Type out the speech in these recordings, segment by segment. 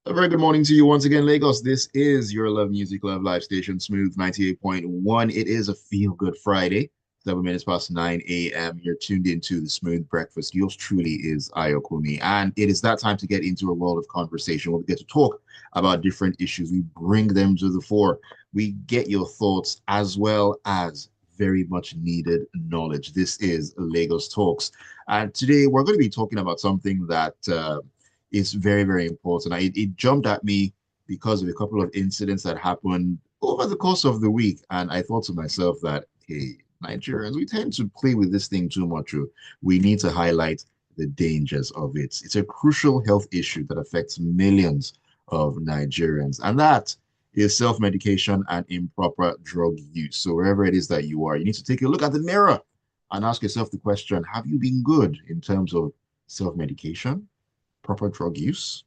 A very good morning to you once again, Lagos. This is your Love Music Love Live station, Smooth 98.1. It is a feel good Friday, 7 minutes past 9 a.m. You're tuned into the Smooth Breakfast. Yours truly is Ayokunmi. And it is that time to get into a world of conversation where we get to talk about different issues. We bring them to the fore. We get your thoughts as well as very much needed knowledge. This is Lagos Talks. And today we're going to be talking about something that is very, very important. It jumped at me because of a couple of incidents that happened over the course of the week. And I thought to myself that, hey, Nigerians, we tend to play with this thing too much. We need to highlight the dangers of it. It's a crucial health issue that affects millions of Nigerians. And that is self-medication and improper drug use. So wherever it is that you are, you need to take a look at the mirror and ask yourself the question, have you been good in terms of self-medication, proper drug use?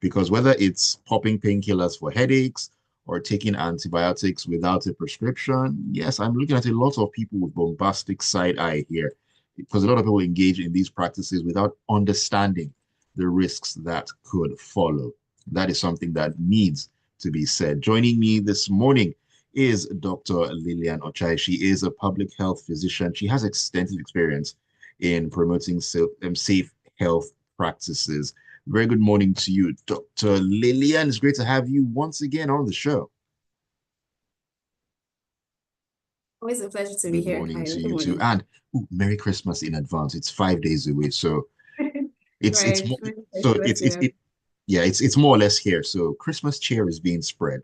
Because whether it's popping painkillers for headaches or taking antibiotics without a prescription, yes, I'm looking at a lot of people with bombastic side eye here because a lot of people engage in these practices without understanding the risks that could follow. That is something that needs to be said. Joining me this morning is Dr. Lilian Ochayi. She is a public health physician. She has extensive experience in promoting safe health practices. Very good morning to you, Dr. Lilian. It's great to have you once again on the show. Always a pleasure to be Good here. morning Hi, to good you too. morning. And Merry Christmas in advance. It's 5 days away, so it's Right, more Merry so Christmas, yeah. yeah, it's more or less here. So Christmas cheer is being spread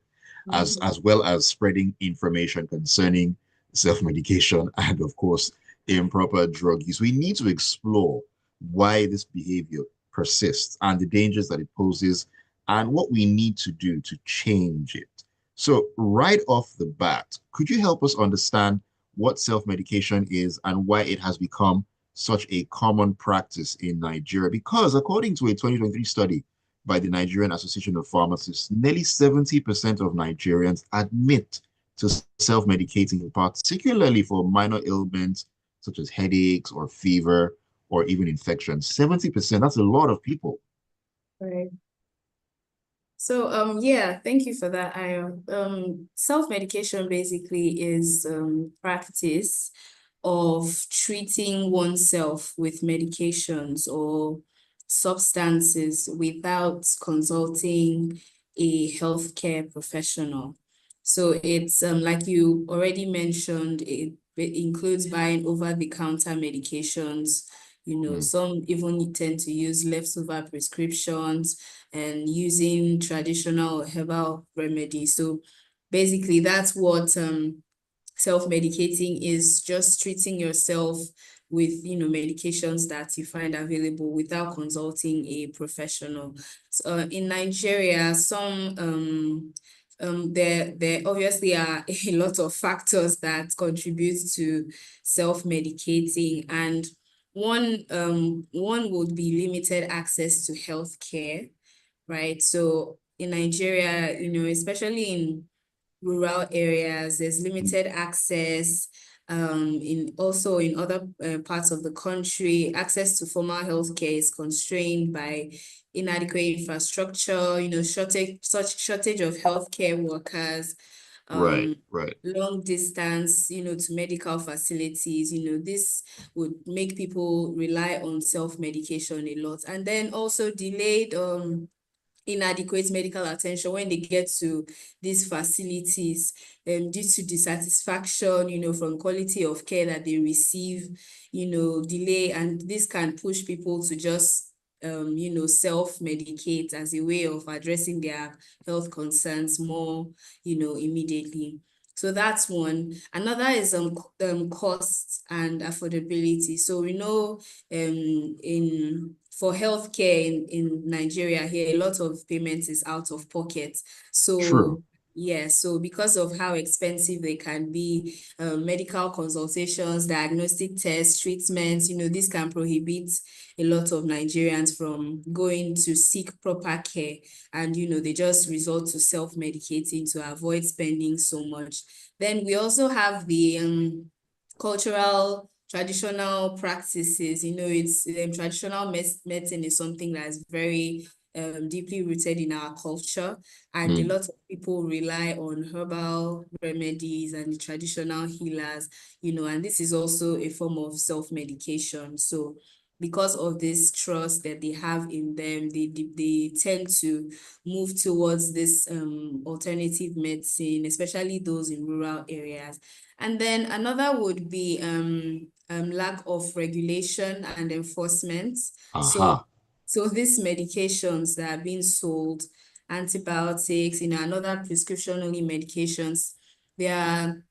as well as spreading information concerning self-medication and of course improper drug use. We need to explore why this behavior persists and the dangers that it poses and what we need to do to change it. So right off the bat, could you help us understand what self-medication is and why it has become such a common practice in Nigeria? Because according to a 2023 study by the Nigerian Association of Pharmacists, nearly 70% of Nigerians admit to self-medicating, particularly for minor ailments such as headaches or fever or even infections. 70%, that's a lot of people. Right. So, yeah, thank you for that, Ayo. Self-medication basically is practice of treating oneself with medications or substances without consulting a healthcare professional. So it's like you already mentioned, it includes buying over-the-counter medications. Some even tend to use leftover prescriptions and using traditional herbal remedies. So basically, that's what self-medicating is, just treating yourself with medications that you find available without consulting a professional. So, in Nigeria, there obviously are a lot of factors that contribute to self-medicating, and one would be limited access to healthcare, right? So in Nigeria, especially in rural areas, there's limited access. In other parts of the country, access to formal healthcare is constrained by inadequate infrastructure, shortage of healthcare workers, Right, um, right. long distance, to medical facilities. This would make people rely on self-medication a lot. And then also delayed inadequate medical attention when they get to these facilities, due to dissatisfaction, from quality of care that they receive, delay, and this can push people to just self-medicate as a way of addressing their health concerns more, immediately. So that's one. Another is costs and affordability. So we know for healthcare in Nigeria here, a lot of payments is out of pocket. True. So yeah, so because of how expensive they can be, medical consultations, diagnostic tests, treatments, this can prohibit a lot of Nigerians from going to seek proper care, and they just resort to self-medicating to avoid spending so much. Then we also have the cultural traditional practices. It's traditional medicine is something that's very deeply rooted in our culture, and a Mm. lot of people rely on herbal remedies and the traditional healers, and this is also a form of self-medication. So because of this trust that they have in them, they tend to move towards this alternative medicine, especially those in rural areas. And then another would be lack of regulation and enforcement. So, Aha. so these medications that are being sold, antibiotics, and other prescription-only medications, they are,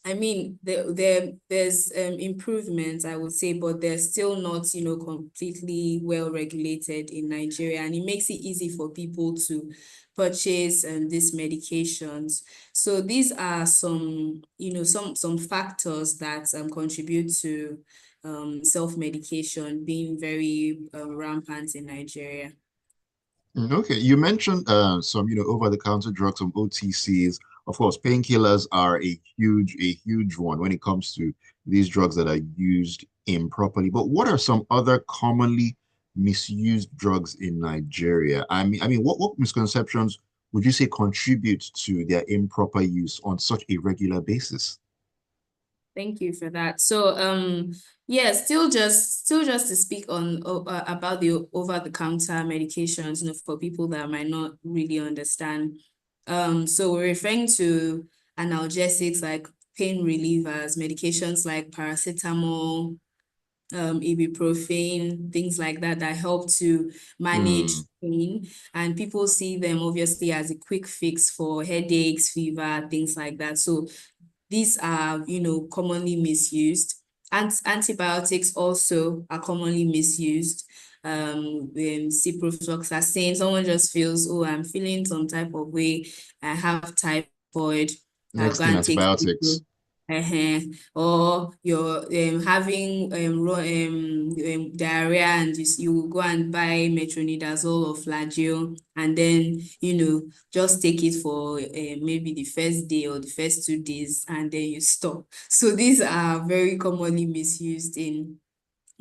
I mean, there's improvements, I would say, but they're still not, completely well regulated in Nigeria, and it makes it easy for people to purchase these medications. So these are some, some factors that contribute to self-medication being very rampant in Nigeria. Okay, you mentioned some, over-the-counter drugs, some OTCs. Of course, painkillers are a huge one when it comes to these drugs that are used improperly. But what are some other commonly misused drugs in Nigeria? I mean, what misconceptions would you say contribute to their improper use on such a regular basis? Thank you for that. So, yeah, still just to speak on about the over-the-counter medications, for people that might not really understand. So we're referring to analgesics like pain relievers, medications like paracetamol, ibuprofen, things like that that help to manage Hmm. pain. And people see them obviously as a quick fix for headaches, fever, things like that. So these are, commonly misused. Antibiotics also are commonly misused. When ciprofloxacin, someone just feels, oh, I'm feeling some type of way, I have typhoid, I'll Next go thing, and take antibiotics. cipro. Or you're having diarrhea, and you go and buy metronidazole or flagyl, and then just take it for maybe the first day or the first 2 days, and then you stop. So these are very commonly misused in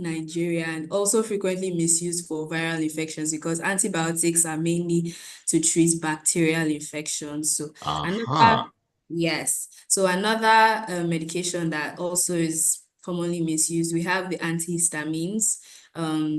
Nigeria, and also frequently misused for viral infections, because antibiotics are mainly to treat bacterial infections. So another, Aha. yes. So another medication that also is commonly misused, we have the antihistamines.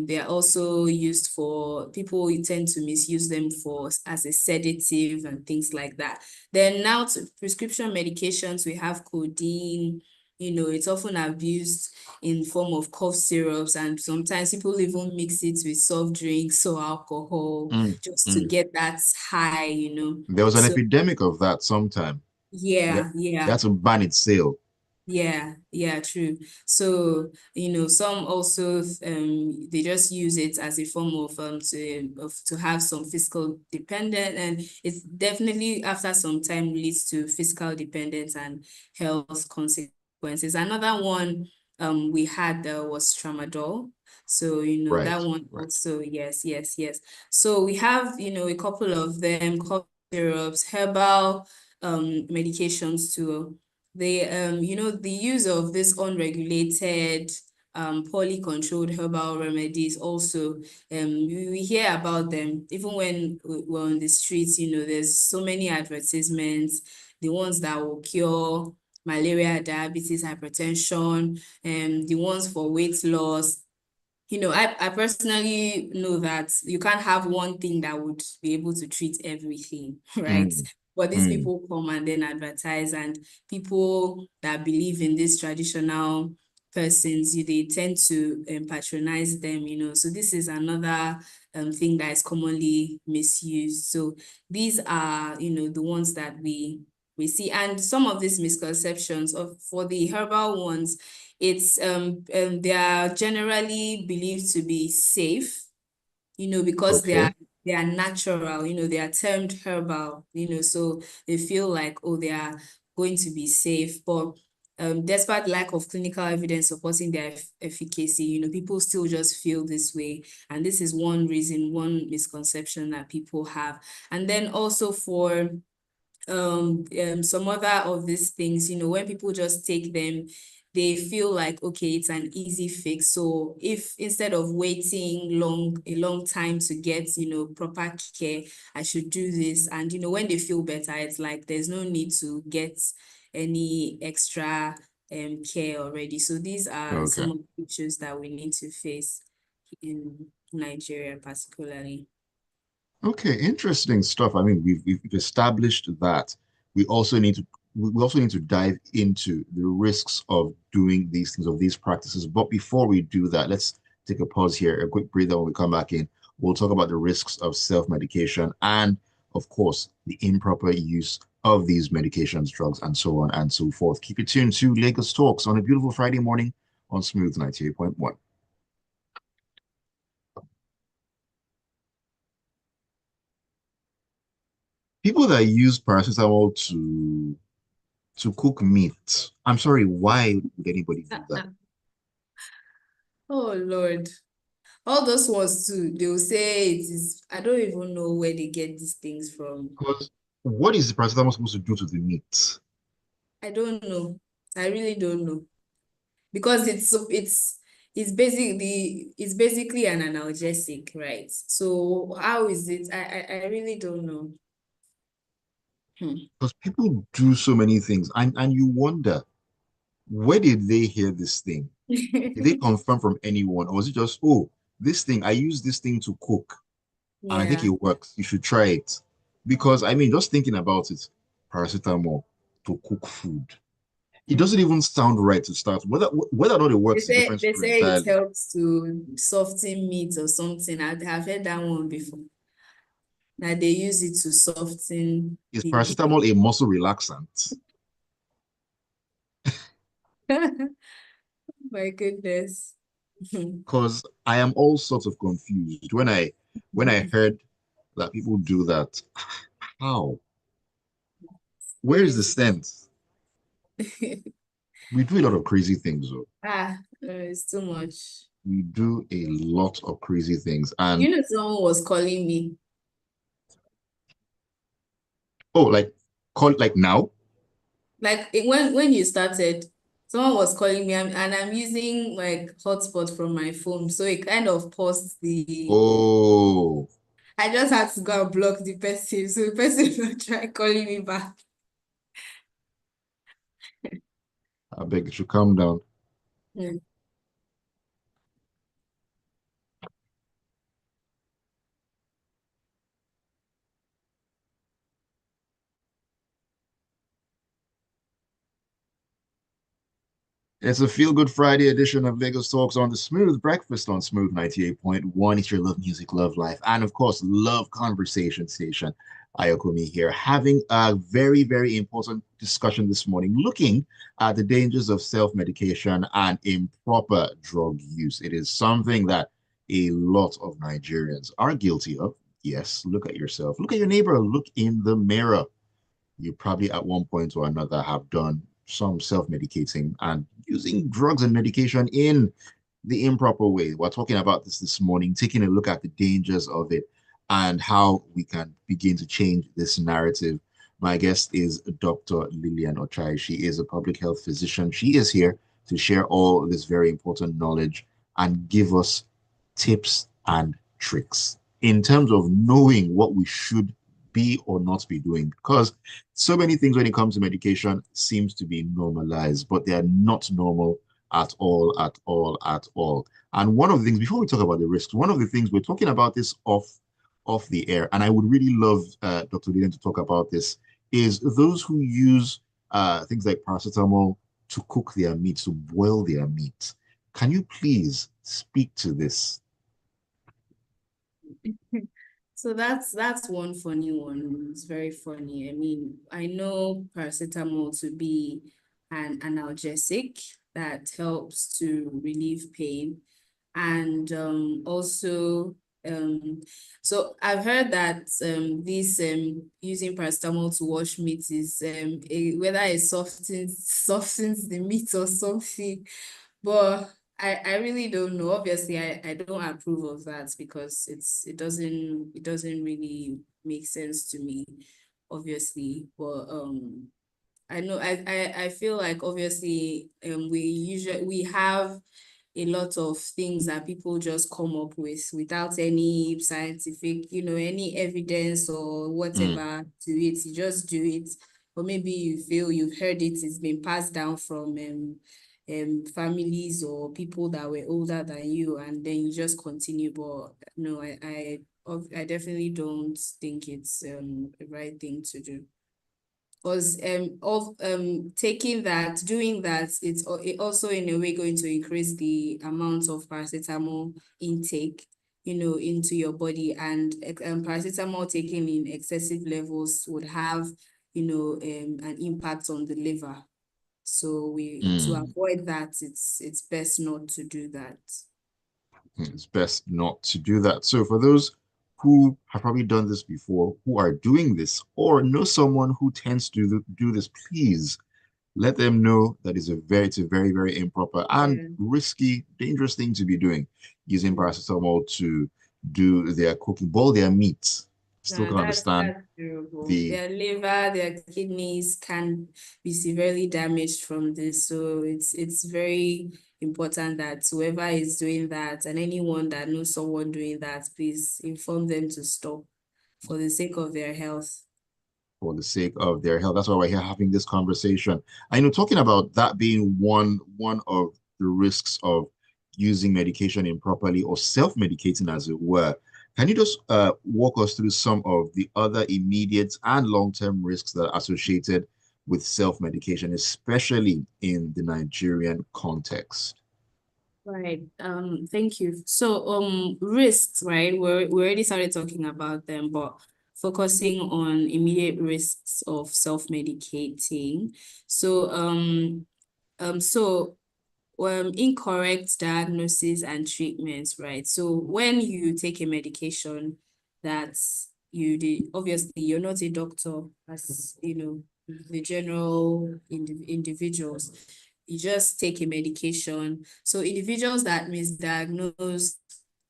They are also used for people who tend to misuse them for as a sedative and things like that. Then now to prescription medications, we have codeine. It's often abused in form of cough syrups, and sometimes people even mix it with soft drinks or alcohol Mm, just to mm. get that high. There was an So epidemic of that sometime. That yeah, yeah. that's a ban its sale. Yeah, yeah, true. So, some also they just use it as a form to have some physical dependent, and it's definitely after some time leads to physical dependence and health consequences. Another one we had was tramadol. So, Right, that one right. also, yes, yes, yes. So we have, a couple of them, cough syrups, herbal medications too. The use of this unregulated, poorly controlled herbal remedies also, we hear about them even when we're on the streets. There's so many advertisements, the ones that will cure malaria, diabetes, hypertension, and the ones for weight loss. I personally know that you can't have one thing that would be able to treat everything, right? Mm, But these mm. people come and then advertise, and people that believe in these traditional persons, they tend to patronize them. So this is another thing that is commonly misused. So these are, the ones that we see. And some of these misconceptions for the herbal ones, it's they are generally believed to be safe, because they Okay. are they are natural, they are termed herbal, so they feel like, oh, they are going to be safe. But despite lack of clinical evidence supporting their efficacy, people still just feel this way. And this is one reason, one misconception that people have. And then also some other of these things, when people just take them they feel like, okay, it's an easy fix. So if instead of waiting a long time to get, proper care, I should do this. And, when they feel better, it's like there's no need to get any extra care already. So these are Okay. some of the issues that we need to face in Nigeria particularly. Okay, interesting stuff. I mean, we've established that we also need to dive into the risks of doing these things, of these practices. But before we do that, let's take a pause here, a quick breather. When we come back in, we'll talk about the risks of self-medication and, of course, the improper use of these medications, drugs, and so on and so forth. Keep it tuned to Lagos Talks on a beautiful Friday morning on Smooth 98.1. People that use paracetamol to cook meat. I'm sorry, why would anybody do that? Oh Lord. All those ones too, they'll say it is, I don't even know where they get these things from. Because what is the paracetamol supposed to do to the meat? I don't know. I really don't know. Because it's basically an analgesic, right? So how is it? I really don't know. Hmm. Because people do so many things, and you wonder, where did they hear this thing? Did they confirm from anyone, or was it just, oh, this thing, I use this thing to cook, and I think Yeah. it works. You should try it. Because I mean, just thinking about it, paracetamol to cook food. It doesn't even sound right to start. Whether or not it They works is a say different they story say it entirely. helps to soften meat or something. I've heard that one before. That they use it to soften Is the paracetamol a muscle relaxant? My goodness. Because I am all sorts of confused when I heard that people do that. How? Where is the Seriously. sense? We do a lot of crazy things, though. It's too much. We do a lot of crazy things. And Someone was calling me. oh, like call like now? Like when you started, someone was calling me and I'm using like hotspot from my phone. So it kind of paused the Oh, I just had to go and block the person. So the person will try calling me back. I beg you should calm down. Hmm. It's a feel good Friday edition of Lagos Talks on the Smooth Breakfast on Smooth 98.1. It's your love music, love life, and of course, love conversation station. Ayokunmi here, having a very, very important discussion this morning, looking at the dangers of self medication and improper drug use. It is something that a lot of Nigerians are guilty of. Yes, look at yourself, look at your neighbor, look in the mirror. You probably at one point or another have done some self-medicating and using drugs and medication in the improper way. We're talking about this morning, taking a look at the dangers of it and how we can begin to change this narrative. My guest is Dr. Lilian Ochayi. She is a public health physician. She is here to share all this very important knowledge and give us tips and tricks in terms of knowing what we should be or not be doing. Because so many things when it comes to medication seems to be normalized, but they are not normal at all, at all, at all. And one of the things, before we talk about the risks, one of the things we're talking about this off the air, and I would really love Dr. Lilian to talk about this, is those who use things like paracetamol to cook their meat, to boil their meat. Can you please speak to this? So that's one funny one. It's very funny. I mean, I know paracetamol to be an analgesic that helps to relieve pain. And also, um, so I've heard that this using paracetamol to wash meat is whether it softens the meat or something. But I really don't know. Obviously, I don't approve of that because it doesn't really make sense to me, obviously. But I know I feel like obviously we have a lot of things that people just come up with without any scientific, any evidence or Mm, whatever to it. You just do it. Or maybe you feel you've heard it, it's been passed down from families or people that were older than you, and then you just continue. But no, I definitely don't think it's the right thing to do. Because of taking that, doing that, it also in a way going to increase the amount of paracetamol intake, into your body, and paracetamol taken in excessive levels would have, an impact on the liver. So we to mm. avoid that, it's best not to do that. It's best not to do that. So for those who have probably done this before, who are doing this, or know someone who tends to do this, please let them know that it's a very, very improper and Yeah. risky, dangerous thing to be doing, using Mm. paracetamol to do their cooking, boil their meat. Still No, can understand that's terrible. the Their liver, their kidneys can be severely damaged from this. So it's very important that whoever is doing that and anyone that knows someone doing that, please inform them to stop for the sake of their health. for the sake of their health. That's why we're here having this conversation. I know talking about that being one of the risks of using medication improperly or self-medicating, as it were. Can you just walk us through some of the other immediate and long-term risks that are associated with self-medication, especially in the Nigerian context? Right. Thank you. So, risks, right? We already started talking about them, but focusing on immediate risks of self-medicating. So, so incorrect diagnosis and treatments, right? So when you take a medication that you did, obviously you're not a doctor, as the general individuals. You just take a medication. So individuals that misdiagnose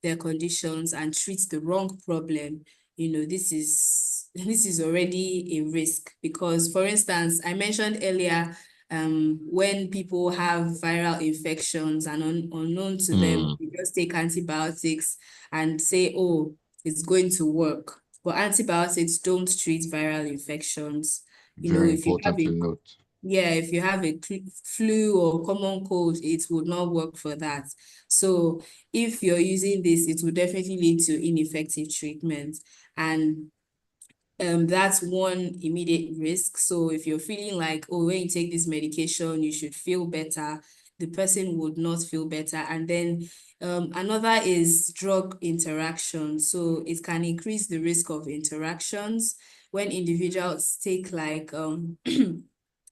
their conditions and treat the wrong problem, this is already a risk because, for instance, I mentioned earlier when people have viral infections and unknown to them, Hmm, you just take antibiotics and say, oh, it's going to work. But antibiotics don't treat viral infections. very If you have important to note. if you have a flu or common cold, it would not work for that. So if you're using this, it will definitely lead to ineffective treatment. And that's one immediate risk. So if you're feeling like, oh, when you take this medication, you should feel better, the person would not feel better. And then another is drug interaction. So it can increase the risk of interactions when individuals take like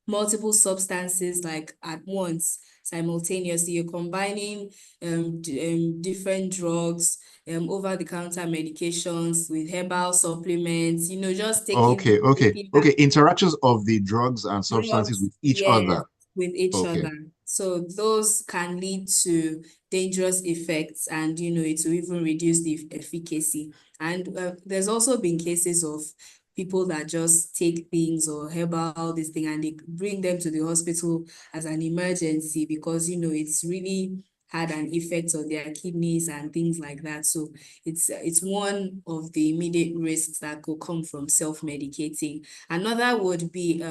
multiple substances like at once simultaneously. You're combining different drugs, over-the-counter medications with herbal supplements, just Okay, okay, taking that okay. Interactions of the drugs and substances drugs, with each yes, other. with each Okay. other. So those can lead to dangerous effects, and it will even reduce the efficacy. And there's also been cases of people that just take things or herbal this thing and they bring them to the hospital as an emergency because it's really had an effect on their kidneys and things like that. So it's one of the immediate risks that could come from self-medicating. Another would be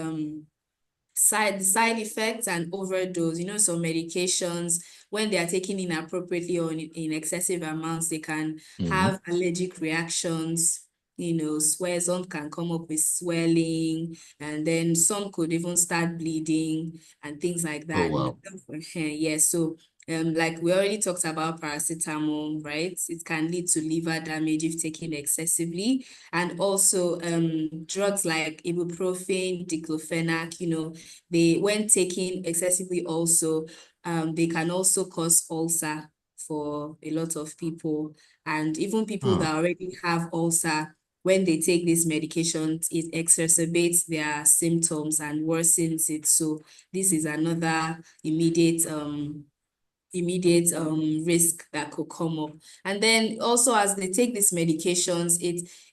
side effects and overdose. Some medications, when they are taken inappropriately or in excessive amounts, they can Hmm. have allergic reactions. Some can come up with swelling, and then some could even start bleeding and things like Oh, that. wow. Yes, so like we already talked about paracetamol, right? It can lead to liver damage if taken excessively. And also drugs like ibuprofen, diclofenac, they when taken excessively also, they can also cause ulcer for a lot of people. And even people Huh. that already have ulcer, when they take these medications, it exacerbates their symptoms and worsens it. So this is another immediate immediate risk that could come up. And then also as they take these medications,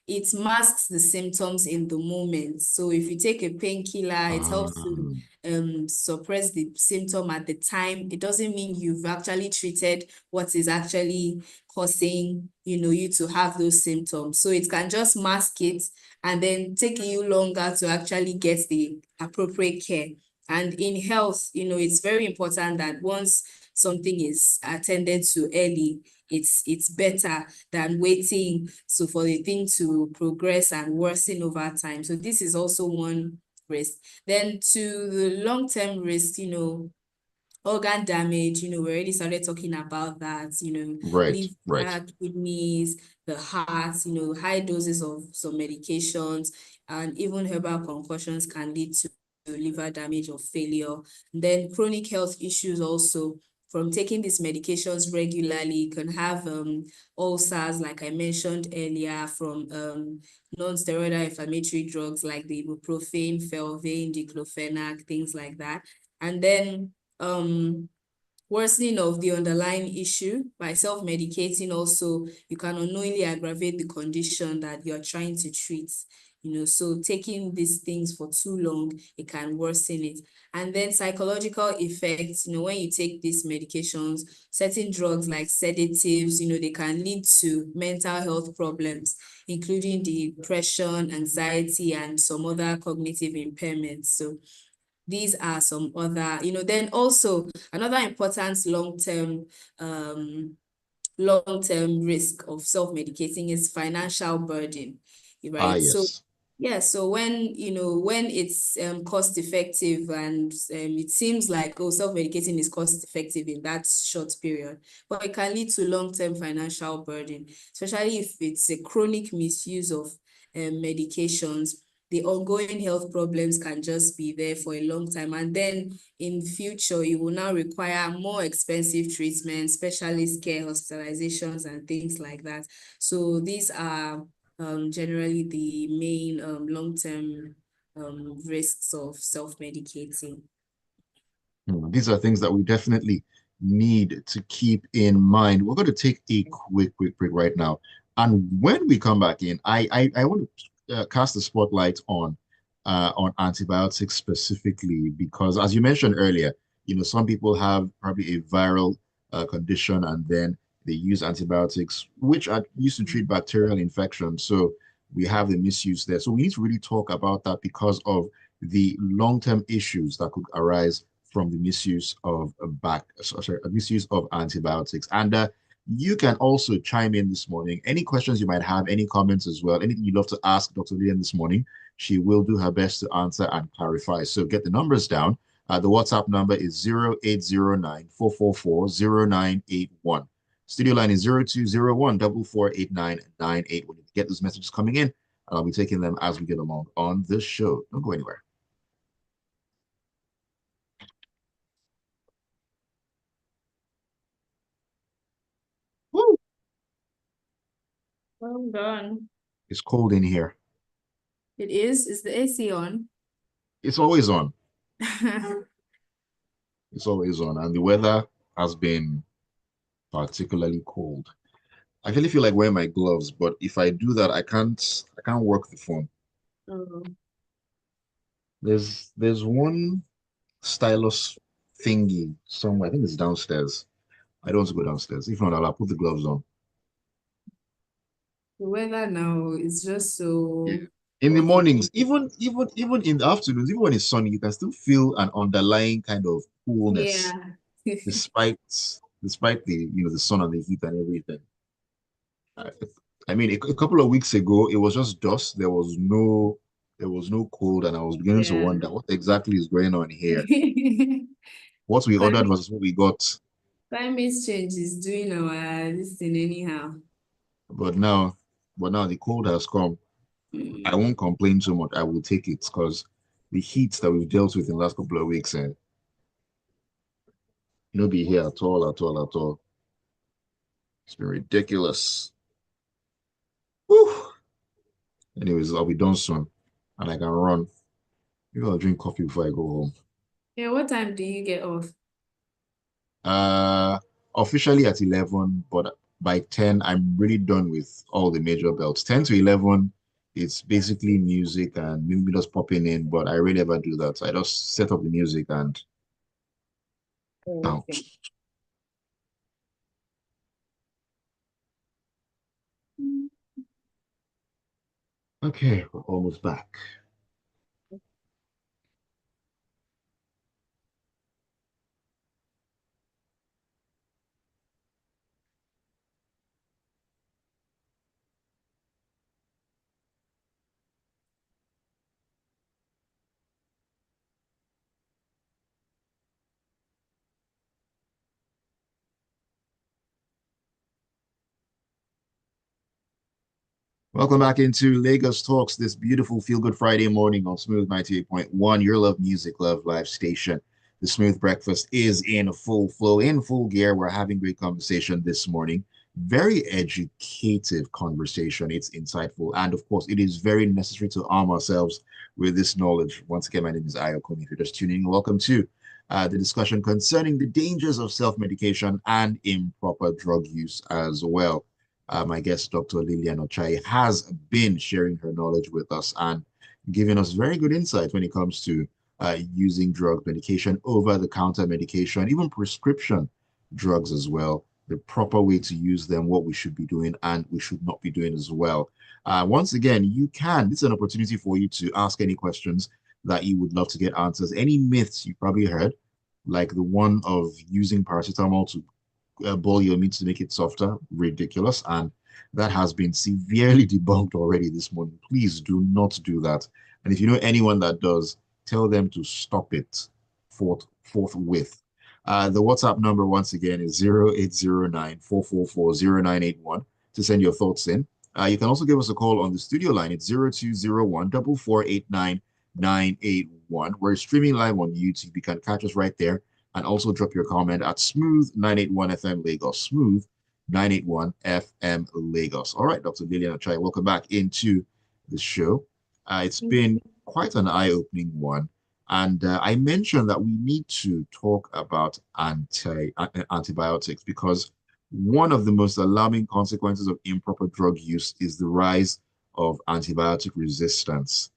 it masks the symptoms in the moment. So if you take a painkiller, it helps to Um, suppress the symptom at the time. It doesn't mean you've actually treated what is actually causing, you to have those symptoms. So it can just mask it and then taking you longer to actually get the appropriate care. And in health, it's very important that once something is attended to early, it's better than waiting for the thing to progress and worsen over time. So this is also one risk. Then to the long-term risk, organ damage, we already started talking about that, right, right. liver, kidneys, the heart, high doses of some medications and even herbal concussions can lead to liver damage or failure. Then chronic health issues also from taking these medications regularly can have ulcers, like I mentioned earlier, from non-steroidal inflammatory drugs like the ibuprofen, felvane, diclofenac, things like that. And then worsening of the underlying issue by self-medicating also, you can unknowingly aggravate the condition that you're trying to treat. So taking these things for too long, it can worsen it. And then psychological effects, when you take these medications, certain drugs like sedatives, they can lead to mental health problems, including depression, anxiety, and some other cognitive impairments. So these are some other, then also another important long-term risk of self-medicating is financial burden, Ah, right? So yes. yeah, so when it's cost effective and it seems like, oh, self-medicating is cost effective in that short period, but it can lead to long-term financial burden, especially if it's a chronic misuse of medications. The ongoing health problems can just be there for a long time. And then in future, you will now require more expensive treatments, specialist care, hospitalizations, and things like that. So these are generally the main long-term risks of self-medicating. These are things that we definitely need to keep in mind. We're going to take a quick break right now. And when we come back in, I want to cast the spotlight on antibiotics specifically, because as you mentioned earlier, some people have probably a viral condition and then they use antibiotics, which are used to treat bacterial infections. So we have the misuse there. So we need to really talk about that because of the long-term issues that could arise from the misuse of misuse of antibiotics. And you can also chime in this morning. Any questions you might have, any comments as well, anything you'd love to ask Dr. Lilian this morning, she will do her best to answer and clarify. So get the numbers down. The WhatsApp number is 0809-444-0981. Studio line is 0201-448998. When you get those messages coming in, I'll be taking them as we get along on the show. Don't go anywhere. Woo! Well done. It's cold in here. It is. Is the AC on? It's always on. It's always on. And the weather has been particularly cold. I actually feel like wearing my gloves, but if I do that, I can't work the phone. Oh. There's one stylus thingy somewhere. I think it's downstairs. I don't want to go downstairs. If not, I'll put the gloves on. The weather now is just Yeah. so In the foggy. mornings, even in the afternoons, even when it's sunny, you can still feel an underlying kind of coolness Yeah. despite despite the sun and the heat and everything. I, I mean, a couple of weeks ago, it was just dust. There was no cold, and I was beginning to Yeah. wonder what exactly is going on here. What we ordered Climate, versus what we got. climate change is doing this thing anyhow. But now the cold has come. I Mm. won't complain too much. I will take it because the heat that we've dealt with in the last couple of weeks, and be here at all, at all, at all. It's been ridiculous. Whew. Anyways, I'll be done soon, and I can run. Maybe I'll drink coffee before I go home. Yeah, what time do you get off? officially at 11, but by 10, I'm really done with all the major belts. 10 to 11, it's basically music and maybe just popping in, but I really never do that. I just set up the music and out. Okay. Okay, we're almost back. Welcome back into Lagos Talks, this beautiful Feel Good Friday morning on Smooth 98.1, your love music, love live station. The Smooth Breakfast is in full flow, in full gear. We're having great conversation this morning. Very educative conversation. It's insightful. And of course, it is very necessary to arm ourselves with this knowledge. Once again, my name is Ayokunmi. If you're just tuning in, welcome to the discussion concerning the dangers of self-medication and improper drug use as well. My guest, Dr. Lilian Ochayi, has been sharing her knowledge with us and giving us very good insight when it comes to using drug medication, over-the-counter medication, even prescription drugs as well, the proper way to use them, what we should be doing and we should not be doing as well. Once again, this is an opportunity for you to ask any questions that you would love to get answers. Any myths you probably heard, like the one of using paracetamol to boil your meat to make it softer, ridiculous. And that has been severely debunked already this morning. Please do not do that. And if you know anyone that does, tell them to stop it forthwith. The WhatsApp number, once again, is 0809 444 0981 to send your thoughts in. You can also give us a call on the studio line. It's 0201 4489981. We're streaming live on YouTube. You can catch us right there and also drop your comment at Smooth 981 FM Lagos. Smooth 981 FM Lagos. All right, Dr. Lilian Ochayi, welcome back into the show. It's been quite an eye-opening one. And I mentioned that we need to talk about antibiotics because one of the most alarming consequences of improper drug use is the rise of antibiotic resistance,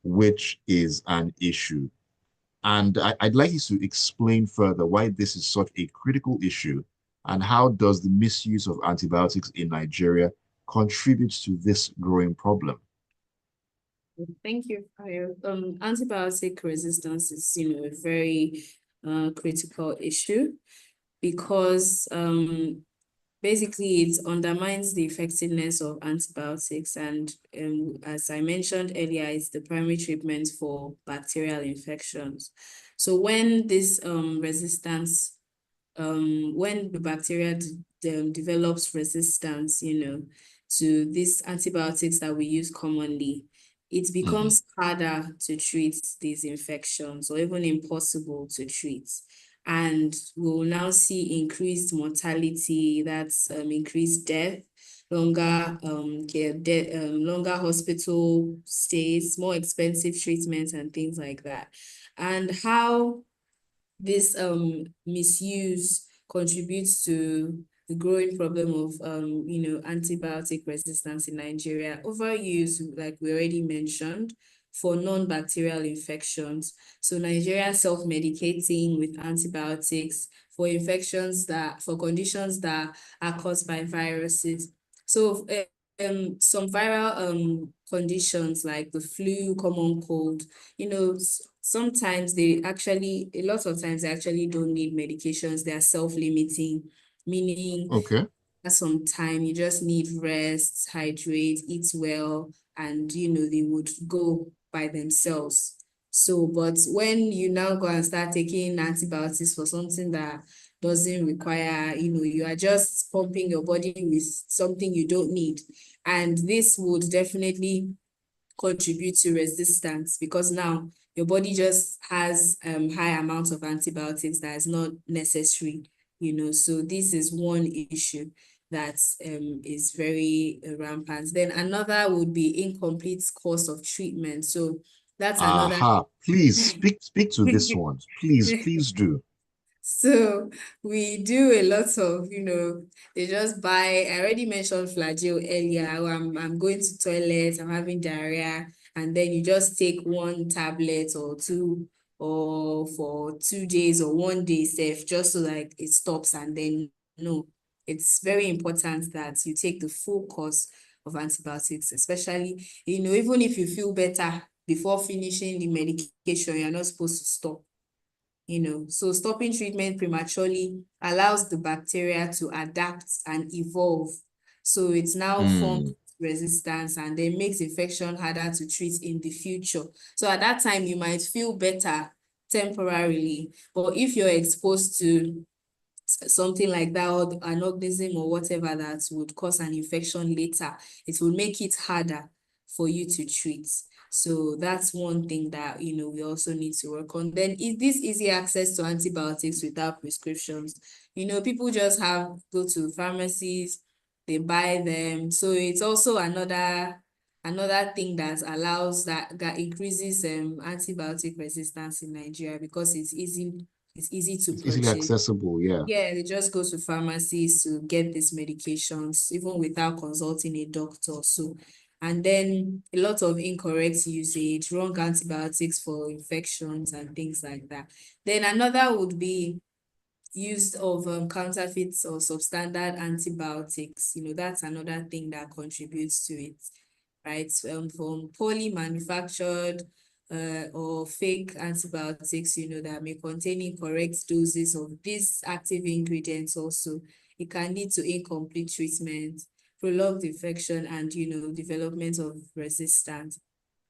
which is an issue. And I'd like you to explain further why this is such a critical issue and how does the misuse of antibiotics in Nigeria contribute to this growing problem? Thank you, Ayo. Antibiotic resistance is, a very critical issue because basically it undermines the effectiveness of antibiotics, and as I mentioned earlier, it's the primary treatment for bacterial infections. So when this resistance, when the bacteria develops resistance, to these antibiotics that we use commonly, it Mhm. becomes harder to treat these infections or even impossible to treat. And we'll now see increased mortality, that's increased death, longer longer hospital stays, more expensive treatments and things like that. And how this misuse contributes to the growing problem of antibiotic resistance in Nigeria. Overuse, like we already mentioned, for non-bacterial infections. So Nigeria self-medicating with antibiotics for for conditions that are caused by viruses. So some viral conditions like the flu, common cold, sometimes a lot of times they actually don't need medications. They are self-limiting, meaning Okay. at some time you just need rest, hydrate, eat well, and they would go by themselves. So, but when you now go and start taking antibiotics for something that doesn't require, you are just pumping your body with something you don't need. And this would definitely contribute to resistance because now your body just has high amounts of antibiotics that is not necessary, So this is one issue that is very rampant. Then another would be incomplete course of treatment. So that's another. Aha. Please speak to this one. Please do. So we do a lot of, they just buy, I already mentioned flagyl earlier. Oh, I'm going to toilet, I'm having diarrhea, and then you just take one tablet or two, or for 2 days or one day safe, just so like it stops. And then no, it's very important that you take the full course of antibiotics, especially, even if you feel better before finishing the medication, you're not supposed to stop. So stopping treatment prematurely allows the bacteria to adapt and evolve. So it's now forms Hmm. resistance and then makes infection harder to treat in the future. So at that time, you might feel better temporarily, but if you're exposed to something like that, or an organism or whatever that would cause an infection later, it will make it harder for you to treat. So that's one thing that we also need to work on. Then is this easy access to antibiotics without prescriptions. People just go to pharmacies, they buy them. So it's also another thing that allows that increases antibiotic resistance in Nigeria, because it's easy to It's easily purchase. accessible, yeah. Yeah, they just go to pharmacies to get these medications, even without consulting a doctor. So, and then a lot of incorrect usage, wrong antibiotics for infections and things like that. Then another would be use of counterfeits or substandard antibiotics. That's another thing that contributes to it, right? From poorly manufactured or fake antibiotics, that may contain incorrect doses of these active ingredients also. It can lead to incomplete treatment, prolonged infection, and, development of resistance.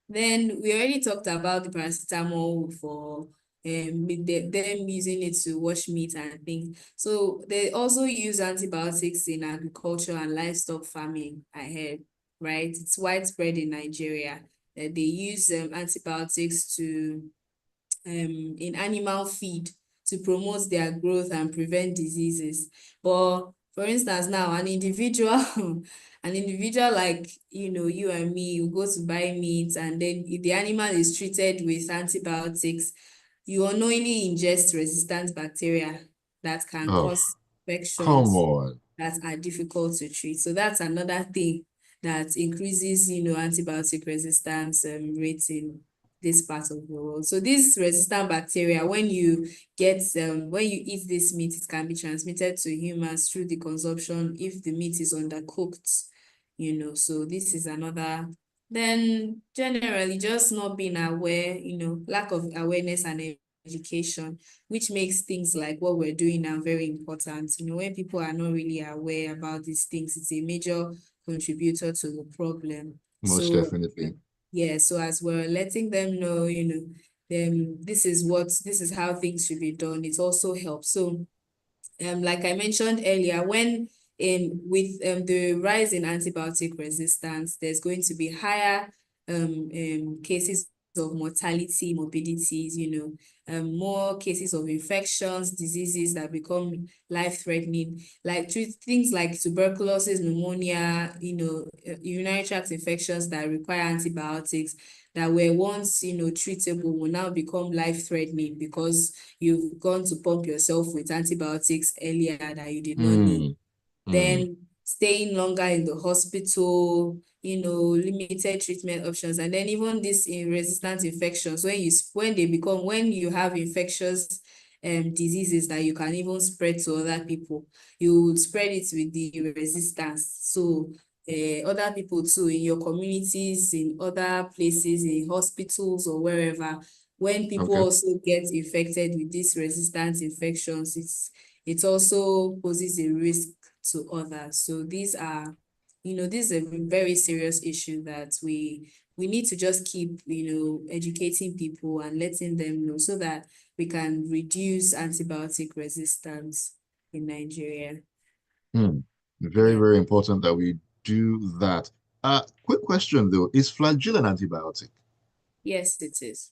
Then we already talked about the paracetamol for them using it to wash meat and things. So they also use antibiotics in agriculture and livestock farming, I heard, right? It's widespread in Nigeria. They use antibiotics to in animal feed to promote their growth and prevent diseases. But for instance, now an individual, an individual like you and me, you go to buy meat, and then if the animal is treated with antibiotics, you unknowingly ingest resistant bacteria that can Oh, cause come infections on. that are difficult to treat. So that's another thing that increases, antibiotic resistance rates in this part of the world. So this resistant bacteria, when you eat this meat, it can be transmitted to humans through the consumption if the meat is undercooked. So this is another. Then generally just not being aware, lack of awareness and education, which makes things like what we're doing now very important. When people are not really aware about these things, it's a major contributor to the problem. Most So definitely. yeah, so as we're letting them know, this is how things should be done, it also helps. So like I mentioned earlier, when with the rise in antibiotic resistance, there's going to be higher cases of mortality, morbidities, more cases of infections, diseases that become life-threatening, like things like tuberculosis, pneumonia, urinary tract infections that require antibiotics that were once, treatable will now become life-threatening because you've gone to pump yourself with antibiotics earlier that you did not need. Hmm. Hmm. Then staying longer in the hospital, limited treatment options, and then even this in resistant infections, when you have infectious diseases that you can even spread to other people, you would spread it with the resistance. So other people too in your communities, in other places, in hospitals or wherever, when people Okay. also get infected with these resistant infections, it also poses a risk to others. So this is a very serious issue that we need to just keep, educating people and letting them know so that we can reduce antibiotic resistance in Nigeria. Hmm. Very, Yeah. very important that we do that. Quick question though, is flagyl an antibiotic? Yes, it is.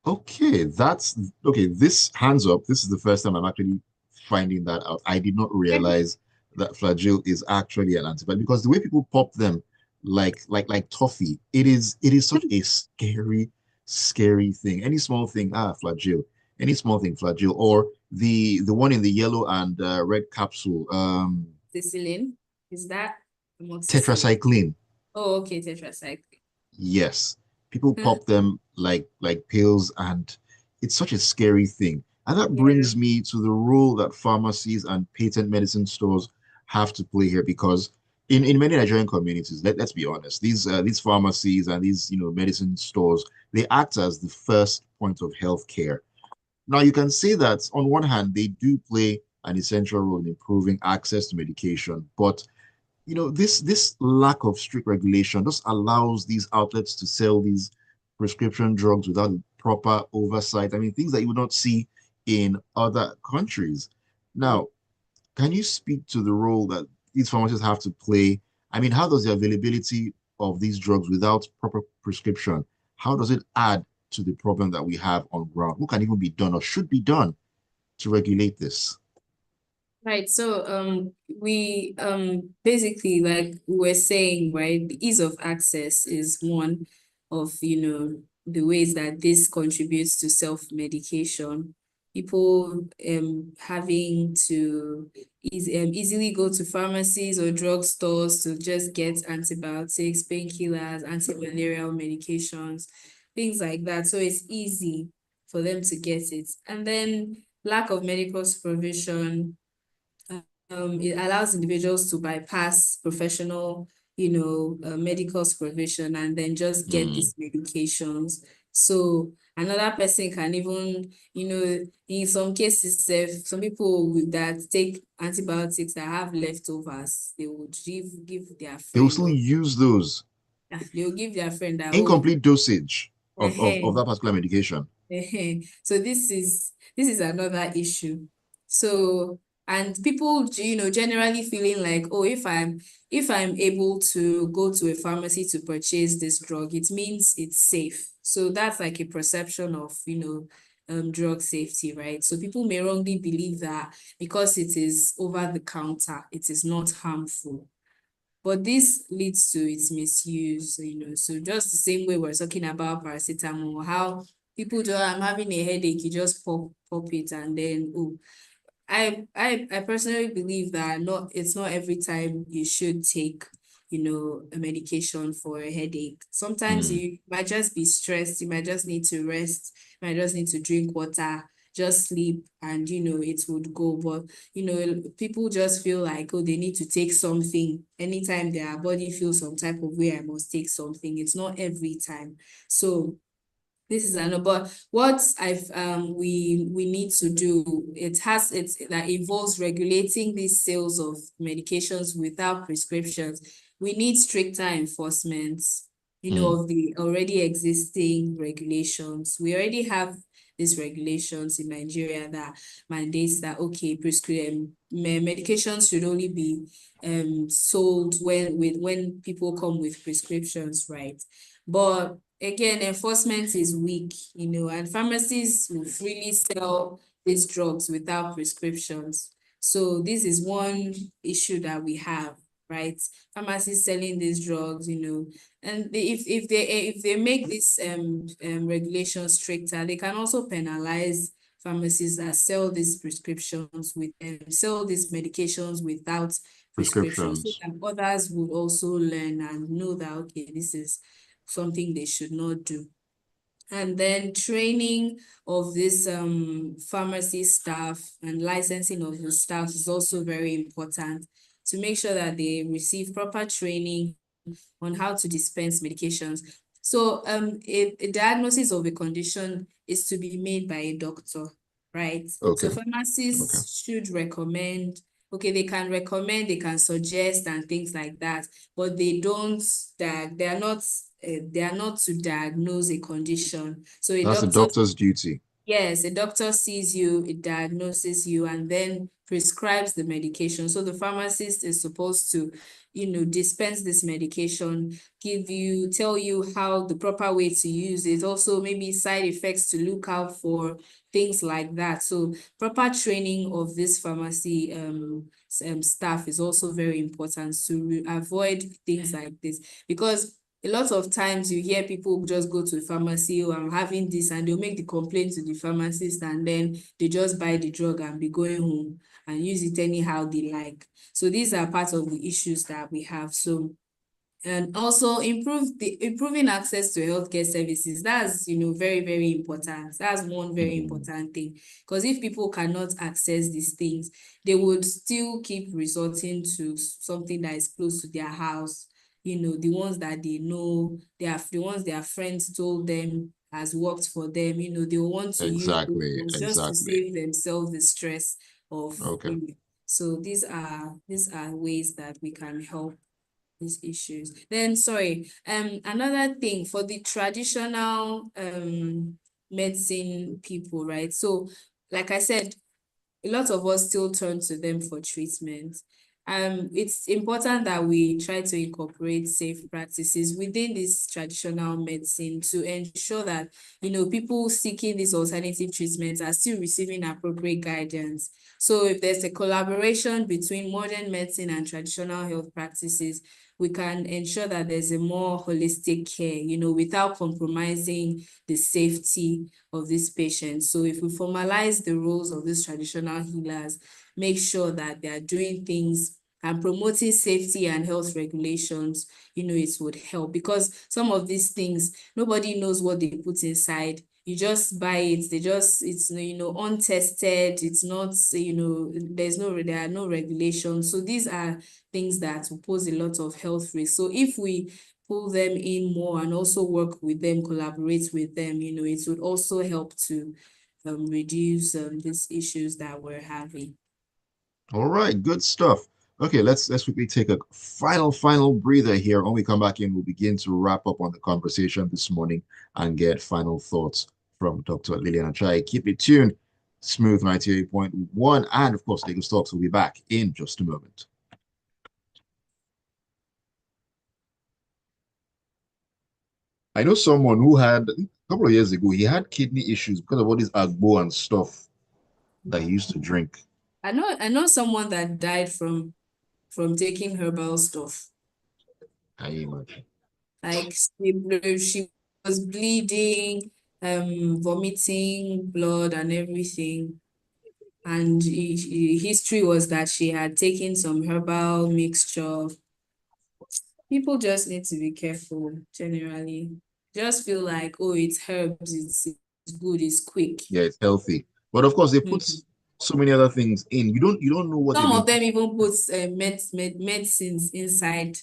Okay, that's okay. This hands up. This is the first time I'm actually finding that out. I did not realize that flagyl is actually an antibiotic because the way people pop them like toffee, it is such a scary, scary thing. Any small thing, flagyl. any small thing, flagyl, or the one in the yellow and red capsule, Amoxicillin, is that amoxicillin? tetracycline. Oh, okay, tetracycline. Yes, people pop them like pills, and it's such a scary thing. And that Yeah. brings me to the role that pharmacies and patent medicine stores have to play here, because in many Nigerian communities, let's be honest, these pharmacies and these medicine stores, they act as the first point of health care. Now, you can say that on one hand, they do play an essential role in improving access to medication, but this lack of strict regulation just allows these outlets to sell these prescription drugs without proper oversight. I mean, things that you would not see in other countries. Now, can you speak to the role that these pharmacists have to play? I mean, how does the availability of these drugs without proper prescription, how does it add to the problem that we have on ground? What can even be done or should be done to regulate this? Right. So we basically, like we're saying, right, the ease of access is one of, the ways that this contributes to self-medication. People having to easily go to pharmacies or drugstores to just get antibiotics, painkillers, antimalarial medications, things like that. So it's easy for them to get it. And then lack of medical supervision, it allows individuals to bypass professional, medical supervision and then just get Mm. these medications. So another person can even, in some cases, if some people that take antibiotics that have leftovers, they would give their They will friend, still or use those they will give their friend that, oh, incomplete dosage of uh that particular medication. So this is another issue. So, and people, generally feeling like, oh, if I'm able to go to a pharmacy to purchase this drug, it means it's safe. So that's like a perception of, drug safety, right? So people may wrongly believe that because it is over the counter, it is not harmful. But this leads to its misuse, So just the same way we're talking about paracetamol, how people just, I'm having a headache, you just pop it and then, oh, I personally believe that it's not every time you should take, a medication for a headache. Sometimes Mm. you might just be stressed, you might just need to rest, you might just need to drink water, just sleep, and it would go. But people just feel like, oh, they need to take something. Anytime their body feels some type of way, I must take something. It's not every time. So this is another, but what we need to do, it's that involves regulating these sales of medications without prescriptions. We need stricter enforcement, Mm. of the already existing regulations. We already have these regulations in Nigeria that mandates that, okay, medications should only be sold when people come with prescriptions, right? But again, enforcement is weak, and pharmacies will freely sell these drugs without prescriptions. So this is one issue that we have, right? Pharmacies selling these drugs, and if they make this regulations stricter, they can also penalize pharmacies that sell these prescriptions with sell these medications without prescriptions, so Prescriptions. that others would also learn and know that, okay, this is something they should not do. And then training of this pharmacy staff and licensing of the staff is also very important, to make sure that they receive proper training on how to dispense medications. So a diagnosis of a condition is to be made by a doctor, right? So Okay. Okay. pharmacists should recommend, okay, they can recommend, they can suggest and things like that, but they don't, they are not to diagnose a condition. So a That's the doctor, doctor's duty. yes, a doctor sees you, it diagnoses you, and then prescribes the medication. So the pharmacist is supposed to, dispense this medication, tell you how the proper way to use it, also maybe side effects to look out for, things like that. So proper training of this pharmacy staff is also very important to avoid things like this, because a lot of times you hear people just go to the pharmacy, oh, I'm having this, and they'll make the complaint to the pharmacist, and then they just buy the drug and be going home and use it anyhow they like. So these are part of the issues that we have. So and also improving access to healthcare services. That's, very, very important. That's one very Mm, important thing. Because if people cannot access these things, they would still keep resorting to something that is close to their house. The ones that they know, the ones their friends told them has worked for them. They will want to use those exactly, ones just to exactly. save themselves the stress of, Okay. so these are ways that we can help these issues. Then, sorry, another thing for the traditional medicine people, right? So, like I said, a lot of us still turn to them for treatment. It's important that we try to incorporate safe practices within this traditional medicine to ensure that, people seeking these alternative treatments are still receiving appropriate guidance. So if there's a collaboration between modern medicine and traditional health practices, we can ensure that there's a more holistic care, without compromising the safety of these patients. So if we formalize the roles of these traditional healers, make sure that they are doing things and promoting safety and health regulations, it would help, because some of these things, nobody knows what they put inside. You just buy it, it's, untested, it's not, there are no regulations. So these are things that will pose a lot of health risks. So if we pull them in more and also work with them, collaborate with them, it would also help to reduce these issues that we're having. All right, good stuff. Okay, let's quickly take a final breather here. When we come back in, we'll begin to wrap up on the conversation this morning and get final thoughts from Dr. Lilian Ochayi. Keep it tuned. Smooth 98.1, and of course, Legal Talks will be back in just a moment. I know someone who had a couple of years ago, he had kidney issues because of all this agbo and stuff that he used to drink. I know someone that died from taking herbal stuff. Can you imagine? Like she was bleeding, vomiting blood and everything. And history was that she had taken some herbal mixture. People just need to be careful generally. Just feel like, oh, it's herbs, it's good, it's quick. Yeah, it's healthy. But of course, they put Mhm. so many other things in. You don't know what they've Some been of them putting. even put medicines inside.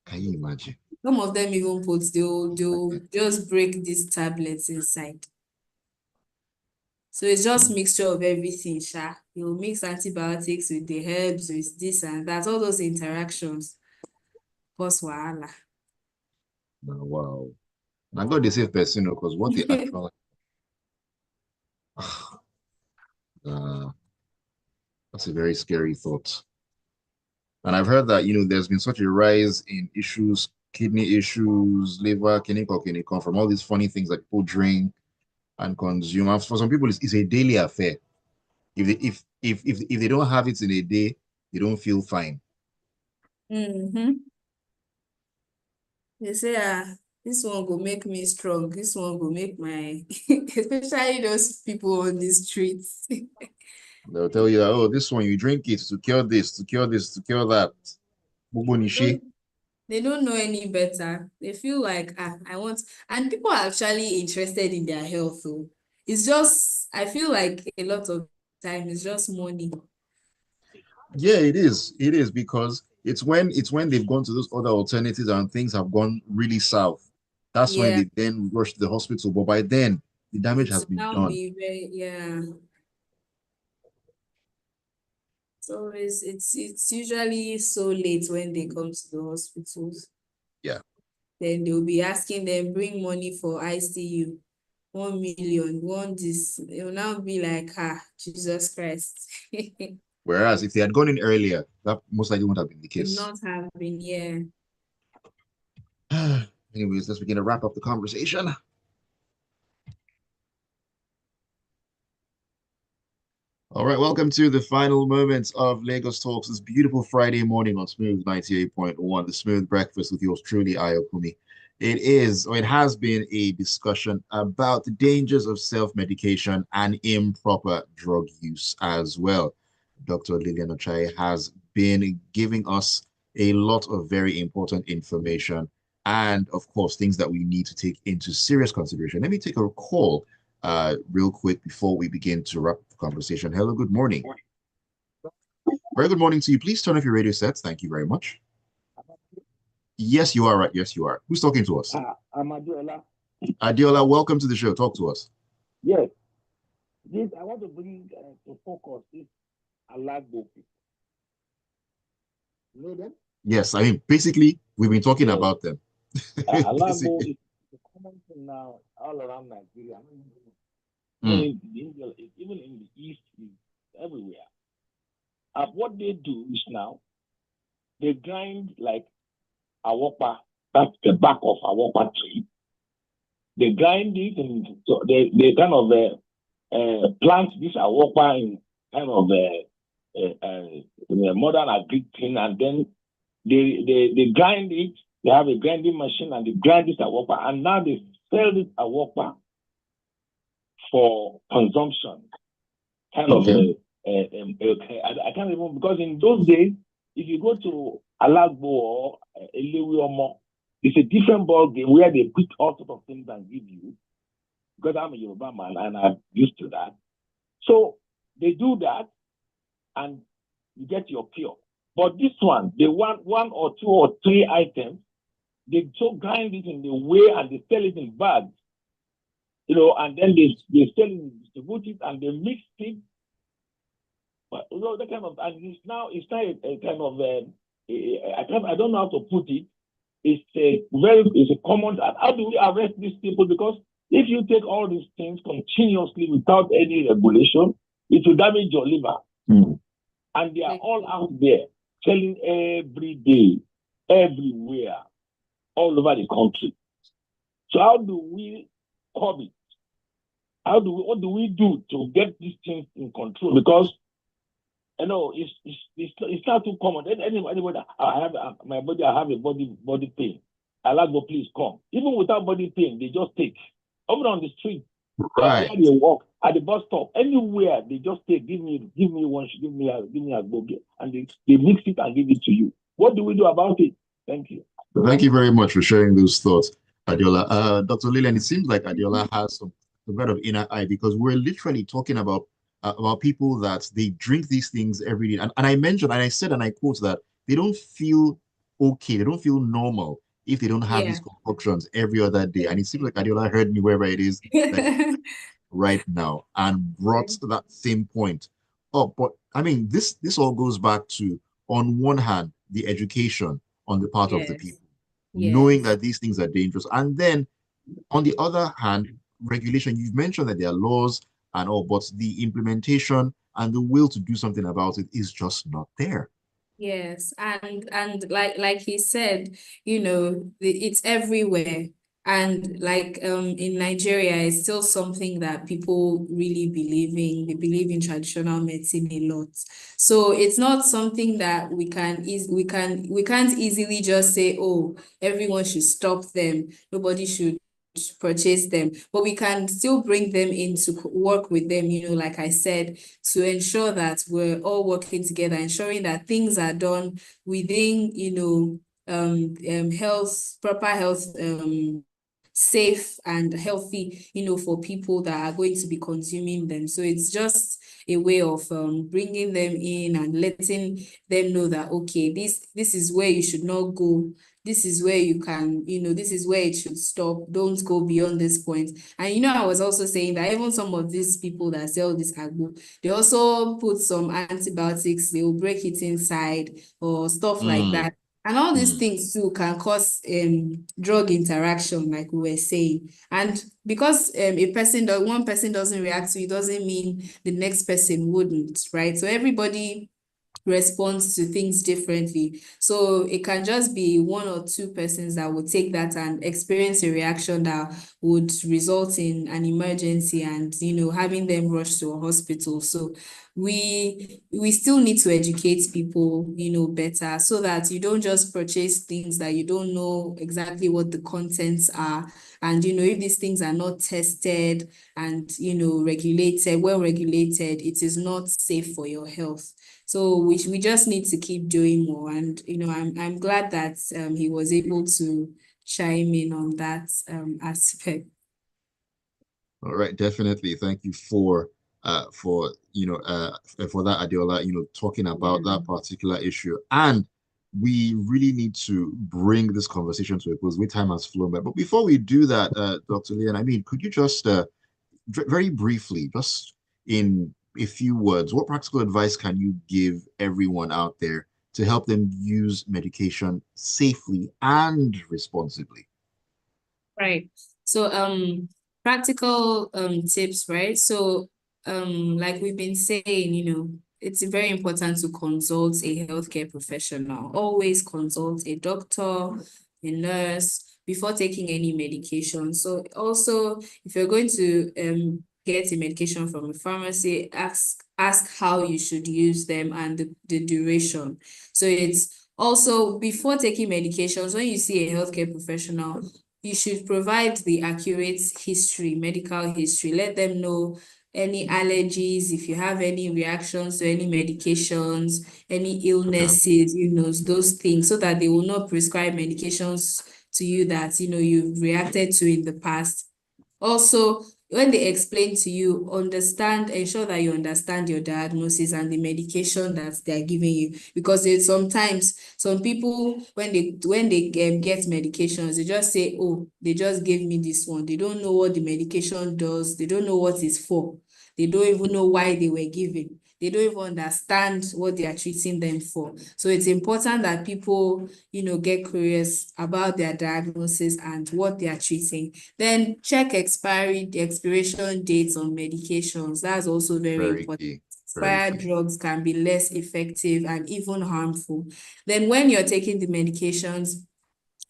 Can you imagine? Some of them even put, they'll just break these tablets inside. So it's just mixture of everything, sha. You mix antibiotics with the herbs, with this and that, all those interactions cause wahala. Now, wow. Now God they save person because what the actual uh, that's a very scary thought. And I've heard that there's been such a rise in issues, kidney issues, liver, kidney from all these funny things that people drink and consume. And for some people, it's a daily affair. If they don't have it in a day, they don't feel fine. Mm-hmm. They say, this one go make me strong. This one go make my, especially those people on the streets. They'll tell you that, oh, this one you drink it to cure this, to cure this, to cure that. Gbogbo They niche. don't, they don't know any better. They feel like, and people are actually interested in their health. So it's just, I feel like a lot of time it's just money. Yeah, it is. It is because it's when they've gone to those other alternatives and things have gone really south. That's when Yeah, they then rush to the hospital. But by then, the damage it has will been now done. be very, yeah. So it's usually so late when they come to the hospitals. Yeah. Then they'll be asking them, bring money for ICU, 1 million, one this. It'll now be like, Jesus Christ. Whereas if they had gone in earlier, that most likely wouldn't have been the Would case. not have been, yeah. Anyways, let's begin to wrap up the conversation. All right, welcome to the final moments of Lagos Talks this beautiful Friday morning on Smooth 98.1, the Smooth Breakfast with yours truly, Ayokunmi. It is, or it has been a discussion about the dangers of self-medication and improper drug use as well. Dr. Lilian Ochayi has been giving us a lot of very important information and, of course, things that we need to take into serious consideration. Let me take a call real quick before we begin to wrap the conversation. Hello, good morning. Very good morning to you. Please turn off your radio sets. Thank you very much. Yes, you are right. Yes, you are. Who's talking to us? I'm Adiola. Adiola, welcome to the show. Talk to us. Yes. This I want to bring to focus this Alagbo people. You know them? Yes, I mean, basically, we've been talking about them. Alagbo is a common thing now all around Nigeria. Even in the East, everywhere. What they do is now, they grind like awopa. That's the back of awopa tree. They grind it, and so they kind of plant this awopa in kind of a modern agric thing, and then they grind it. They have a grinding machine, and they grind this awopa, and now they sell this awopa for consumption. Kind of I can't even, because in those days, if you go to Alagbo or Elewi Omo, it's a different ball game where they put all sorts of things and give you. Because I'm a Yoruba man and I'm used to that. So they do that and you get your cure. But this one, they want 1 or 2 or 3 items. They so grind it in the way and they sell it in bags. And then they sell it, distribute it, and they mix it. But that kind of, and it's not a kind of I don't know how to put it. It's a common. How do we arrest these people? Because if you take all these things continuously without any regulation, it will damage your liver. And they are all out there selling every day, everywhere, all over the country. So how do we curb it? What do we do to get these things in control? Because it's not too common. Anybody, I have a body pain. Alagbo, please come. Even without body pain, they just take. Even on the street, right? Where they walk, at the bus stop, anywhere, they just take. Give me one. Give me a bogey, and they mix it and give it to you. What do we do about it? Thank you. Thank you very much for sharing those thoughts, Adiola. Dr. Lilian, it seems like Adiola has some bit of inner eye, because we're literally talking about people that they drink these things every day. And I mentioned, and I said, and I quote, that they don't feel okay, they don't feel normal if they don't have these concoctions every other day. And it seems like Adiola heard me wherever it is right now and brought that same point up. But I mean, this all goes back to, on one hand, the education on the part of the people, knowing that these things are dangerous. And then on the other hand, regulation. You've mentioned that there are laws and all, but the implementation and the will to do something about it is just not there. Yes, and like he said, it's everywhere. And like in Nigeria, it's still something that people really believe in. They believe in traditional medicine a lot. So it's not something that we can't easily just say, oh, everyone should stop them. Nobody should purchase them, but we can still bring them in to work with them, like I said, to ensure that we're all working together, ensuring that things are done within, proper health, safe and healthy, for people that are going to be consuming them. So it's just a way of bringing them in and letting them know that, okay, this is where you should not go. This is where you can, this is where it should stop. Don't go beyond this point. And, I was also saying that even some of these people that sell this agbo, they also put some antibiotics, they will break it inside or stuff like that. And all these things too can cause drug interaction, like we were saying. And because one person doesn't react to it, doesn't mean the next person wouldn't, right? So everybody responds to things differently. So it can just be one or two persons that would take that and experience a reaction that would result in an emergency and, having them rushed to a hospital. So we still need to educate people, better, so that you don't just purchase things that you don't know exactly what the contents are. And, if these things are not tested and, regulated, well regulated, it is not safe for your health. So we just need to keep doing more. And, I'm glad that he was able to chime in on that aspect. All right, definitely. Thank you for for that, Adiola, talking about that particular issue. And we really need to bring this conversation to a close. Way time has flown by. But before we do that, Dr. Leon, I mean, could you just very briefly, just in a few words, what practical advice can you give everyone out there to help them use medication safely and responsibly? Right. So practical tips, right? So like we've been saying, it's very important to consult a healthcare professional. Always consult a doctor, a nurse before taking any medication. So also, if you're going to get a medication from a pharmacy, ask how you should use them and the duration. So it's also before taking medications, when you see a healthcare professional, you should provide the accurate history, medical history. Let them know any allergies, if you have any reactions to any medications, any illnesses, those things, so that they will not prescribe medications to you that, you've reacted to in the past. Also, when they explain to you, ensure that you understand your diagnosis and the medication that they're giving you. Because sometimes some people, when they get medications, they just say, oh, they just gave me this one. They don't know what the medication does. They don't know what it's for. They don't even know why they were given. They don't even understand what they are treating them for. So it's important that people, get curious about their diagnosis and what they are treating. Then check the expiration dates on medications. That's also very Very important. key. Very Expired key. drugs can be less effective and even harmful. Then when you're taking the medications,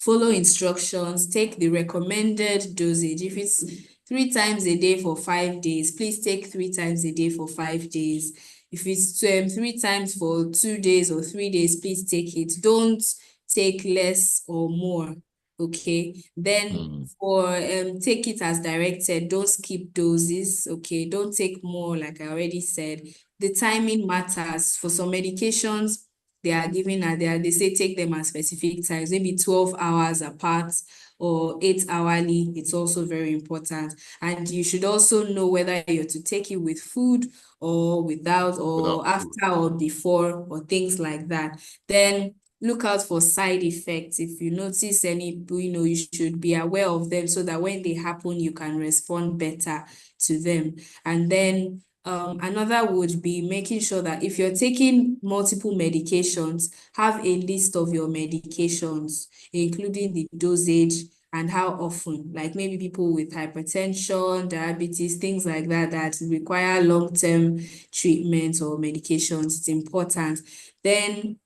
follow instructions, take the recommended dosage. If it's 3 times a day for 5 days, please take 3 times a day for 5 days. If it's 3 times for 2 days or 3 days, please take it. Don't take less or more. Okay. Then for take it as directed. Don't skip doses. Okay. Don't take more, like I already said. The timing matters. For some medications, they are giving they say take them at specific times, maybe 12 hours apart or 8 hourly. It's also very important. And you should also know whether you're to take it with food or without, or Without food. after or before, or things like that. Then look out for side effects. If you notice any, you should be aware of them so that when they happen, you can respond better to them. And then another would be making sure that if you're taking multiple medications, have a list of your medications, including the dosage and how often. Like maybe people with hypertension, diabetes, things like that, that require long-term treatment or medications. It's important. Then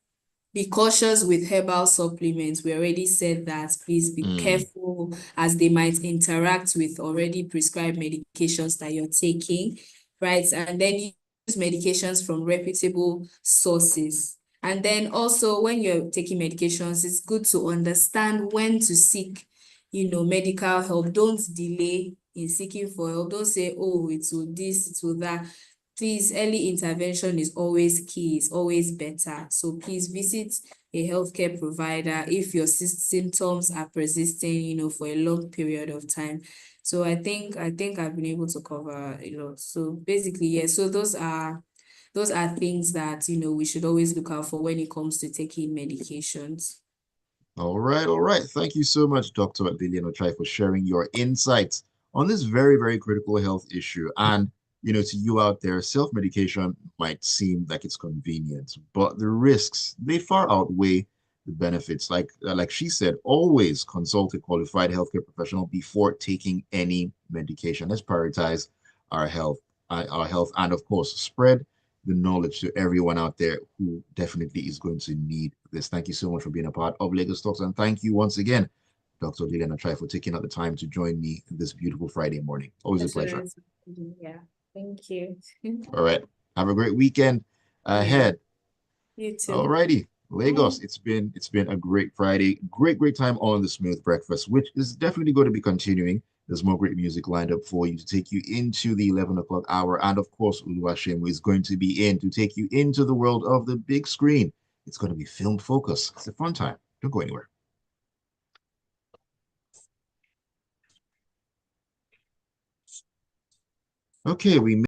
be cautious with herbal supplements. We already said that. Please be careful, as they might interact with already prescribed medications that you're taking, right? And then use medications from reputable sources. And then also, when you're taking medications, it's good to understand when to seek, medical help. Don't delay in seeking for help. Don't say, oh, it's will this, it's will that. Please, early intervention is always key, is always better. So please visit a healthcare provider if your symptoms are persisting, for a long period of time. So I think I've been able to cover a lot. So basically, yeah, so those are things that, we should always look out for when it comes to taking medications. All right, all right. Thank you so much, Dr. Lilian Ochayi, for sharing your insights on this very, very critical health issue. And, to you out there, self-medication might seem like it's convenient, but the risks, they far outweigh the benefits. Like she said, always consult a qualified healthcare professional before taking any medication. Let's prioritize our health, and of course, spread the knowledge to everyone out there who definitely is going to need this. Thank you so much for being a part of Lagos Talks. And thank you once again, Dr. Lilian Ochayi, for taking out the time to join me this beautiful Friday morning. Always a pleasure. Yeah, thank you. All right. Have a great weekend ahead. You too. All righty. Lagos, it's been a great Friday. Great time on the Smooth Breakfast, which is definitely going to be continuing. There's more great music lined up for you to take you into the 11 o'clock hour. And of course, Oluwashemu is going to be in to take you into the world of the big screen. It's going to be Film Focus. It's a fun time. Don't go anywhere. Okay, we